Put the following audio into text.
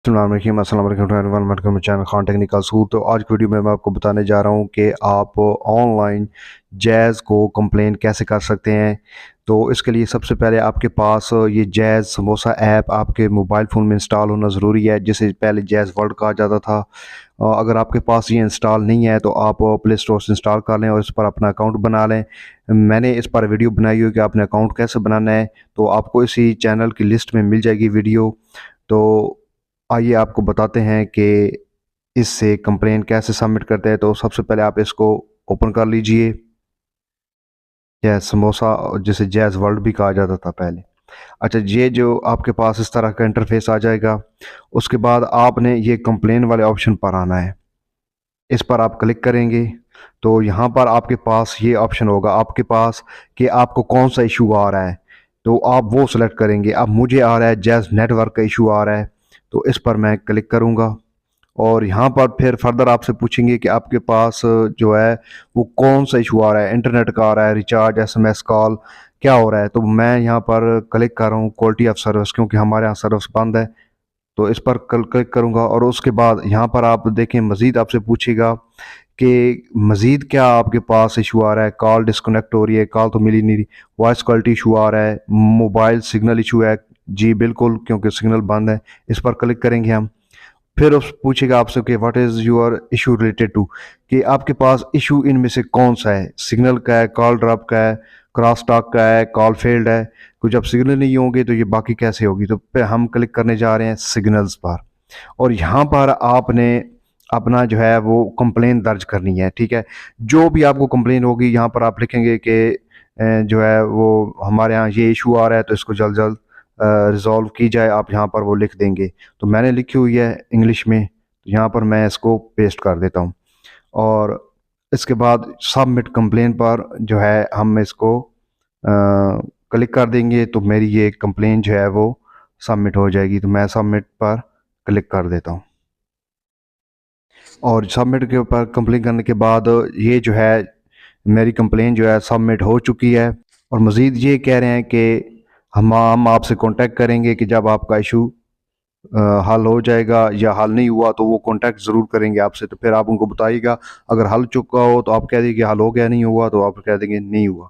अस्सलाम वालेकुम channel Khan technical school. तो आज की वीडियो में मैं आपको बताने जा रहा हूँ कि आप ऑनलाइन जैज़ को कंप्लेन कैसे कर सकते हैं। तो इसके लिए सबसे पहले आपके पास ये जैज़ समोसा ऐप आपके मोबाइल फ़ोन में इंस्टॉल होना ज़रूरी है, जिसे पहले जैज़ वर्ल्ड कहा जाता था। अगर आपके पास ये इंस्टॉल नहीं है तो आप प्ले स्टोर से इंस्टॉल कर लें और इस पर अपना अकाउंट बना लें। मैंने इस पर वीडियो बनाई हुई कि आपने अकाउंट कैसे बनाना है, तो आपको इसी चैनल की लिस्ट में मिल जाएगी वीडियो। तो आइए आपको बताते हैं कि इससे कंप्लेन कैसे सबमिट करते हैं। तो सबसे पहले आप इसको ओपन कर लीजिए, जैज़ समोसा जिसे जैज़ वर्ल्ड भी कहा जाता था पहले। अच्छा, ये जो आपके पास इस तरह का इंटरफेस आ जाएगा, उसके बाद आपने ये कंप्लेन वाले ऑप्शन पर आना है। इस पर आप क्लिक करेंगे तो यहाँ पर आपके पास ये ऑप्शन होगा आपके पास कि आपको कौन सा इशू आ रहा है, तो आप वो सेलेक्ट करेंगे। अब मुझे आ रहा है जैज़ नेटवर्क का इशू आ रहा है, तो इस पर मैं क्लिक करूँगा और यहाँ पर फिर फर्दर आपसे पूछेंगे कि आपके पास जो है वो कौन सा इशू आ रहा है, इंटरनेट का आ रहा है, रिचार्ज, एसएमएस कॉल, क्या हो रहा है। तो मैं यहाँ पर क्लिक कर रहा हूँ क्वालिटी ऑफ सर्विस, क्योंकि हमारे यहाँ सर्विस बंद है। तो इस पर कल क्लिक करूँगा और उसके बाद यहाँ पर आप देखें मज़ीद आपसे पूछेगा कि मज़ीद क्या आपके पास इशू आ रहा है। कॉल डिस्कनेक्ट हो रही है, कॉल तो मिली नहीं रही, वॉइस क्वालिटी इशू आ रहा है, मोबाइल सिग्नल इशू है। जी बिल्कुल, क्योंकि सिग्नल बंद है। इस पर क्लिक करेंगे हम। फिर उस पूछेगा आपसे कि what is your issue related to, कि आपके पास इशू इनमें से कौन सा है, सिग्नल का है, कॉल ड्रॉप का है, क्रॉस टॉक का है, कॉल फेल्ड है। तो जब सिग्नल नहीं होंगे तो ये बाकी कैसे होगी। तो पे हम क्लिक करने जा रहे हैं सिग्नल्स पर और यहाँ पर आपने अपना जो है वो कंप्लेन दर्ज करनी है। ठीक है, जो भी आपको कंप्लेन होगी यहाँ पर आप लिखेंगे कि जो है वो हमारे यहाँ ये इशू आ रहा है, तो इसको जल्द जल्द रिज़ॉल्व की जाए। आप यहाँ पर वो लिख देंगे। तो मैंने लिखी हुई है इंग्लिश में, तो यहाँ पर मैं इसको पेस्ट कर देता हूँ और इसके बाद सबमिट कंप्लेन पर जो है हम इसको क्लिक कर देंगे, तो मेरी ये कंप्लेन जो है वो सबमिट हो जाएगी। तो मैं सबमिट पर क्लिक कर देता हूँ और सबमिट के ऊपर कंप्लेन करने के बाद ये जो है मेरी कंप्लेन जो है सबमिट हो चुकी है। और मज़ीद ये कह रहे हैं कि हम आपसे कांटेक्ट करेंगे कि जब आपका इशू हल हो जाएगा, या हल नहीं हुआ तो वो कांटेक्ट ज़रूर करेंगे आपसे। तो फिर आप उनको बताइएगा, अगर हल चुका हो तो आप कह देंगे हल हो गया, नहीं हुआ तो आप कह देंगे नहीं हुआ।